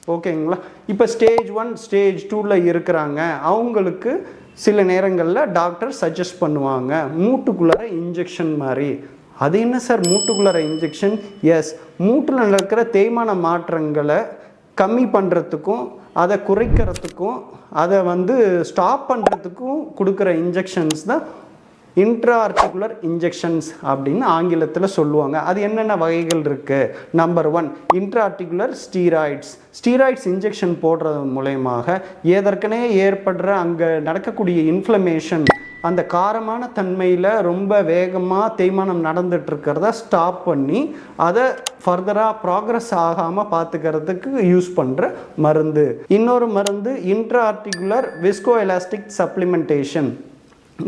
ஓகேங்களா. இப்போ stage 1 stage 2ல் இருக்கிறாங்க, அவங்களுக்கு சில நேரங்களில் டாக்டர் சஜஸ்ட் பண்ணுவாங்க மூட்டுக்குள்ளார இன்ஜெக்ஷன் மாதிரி. அது என்ன சார் மூட்டுக்குள்ளார இன்ஜெக்ஷன்? எஸ், மூட்டில் நடக்கிற தேய்மான மாற்றங்களை கம்மி பண்ணுறதுக்கும் அதை குறைக்கிறதுக்கும் அதை ஸ்டாப் பண்ணுறதுக்கும் கொடுக்குற இன்ஜெக்ஷன்ஸ் தான் இன்ட்ரா ஆர்டிகுலர் இன்ஜெக்ஷன்ஸ் அப்படின்னு ஆங்கிலத்தில் சொல்லுவாங்க. அது என்னென்ன வகைகள் இருக்குது? Number 1 intra articular steroids injection போடுறது மூலயமாக ஏற்கனவே ஏற்படுற அங்கே நடக்கக்கூடிய இன்ஃப்ளமேஷன், அந்த காரமான தன்மையில் ரொம்ப வேகமாக தேய்மானம் நடந்துகிட்ருக்கிறத ஸ்டாப் பண்ணி அதை ஃபர்தராக ப்ராக்ரஸ் ஆகாமல் பார்த்துக்கிறதுக்கு யூஸ் பண்ணுற மருந்து. இன்னொரு மருந்து intra articular Visko elastic supplementation.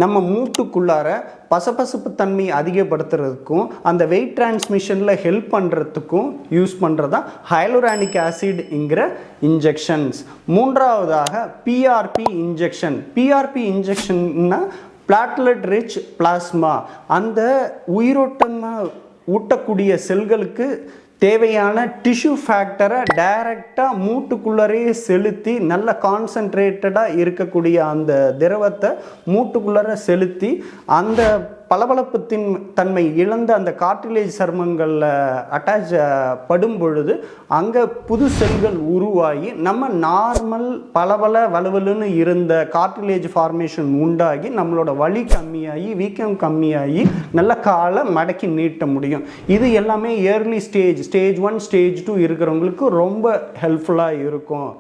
நம்ம மூட்டுக்குள்ளார பசப்பசப்பு தன்மை அதிகப்படுத்துறதுக்கும் அந்த வெயிட் டிரான்ஸ்மிஷனில் ஹெல்ப் பண்ணுறதுக்கும் யூஸ் பண்ணுறதா ஹைலூரானிக் ஆசிட்ங்கிற இன்ஜெக்ஷன்ஸ். மூன்றாவதாக பிஆர்பி இன்ஜெக்ஷன்னா பிளாட்லெட் ரிச் பிளாஸ்மா. அந்த உயிரோட்டமாக ஊட்டக்கூடிய செல்களுக்கு தேவையான டிஷ்யூ ஃபேக்டரை டைரெக்டாக மூட்டுக்குள்ளரே செலுத்தி நல்ல கான்சன்ட்ரேட்டடாக இருக்கக்கூடிய அந்த திரவத்தை மூட்டுக்குள்ளர செலுத்தி அந்த பளபளப்புத்தின் தன்மை இழந்த அந்த கார்டிலேஜ் சர்மங்களில் அட்டாச் படும் பொழுது அங்கே புது செல்கள் உருவாகி நம்ம நார்மல் பளபள வலுவலுன்னு இருந்த கார்டிலேஜ் ஃபார்மேஷன் உண்டாகி நம்மளோட வலி கம்மியாகி வீக்கம் கம்மியாகி நல்ல காலை மடக்கி நீட்ட முடியும். இது எல்லாமே ஏர்லி ஸ்டேஜ் 1 ஸ்டேஜ் 2 இருக்கிறவங்களுக்கு ரொம்ப ஹெல்ப்ஃபுல்லாக இருக்கும்.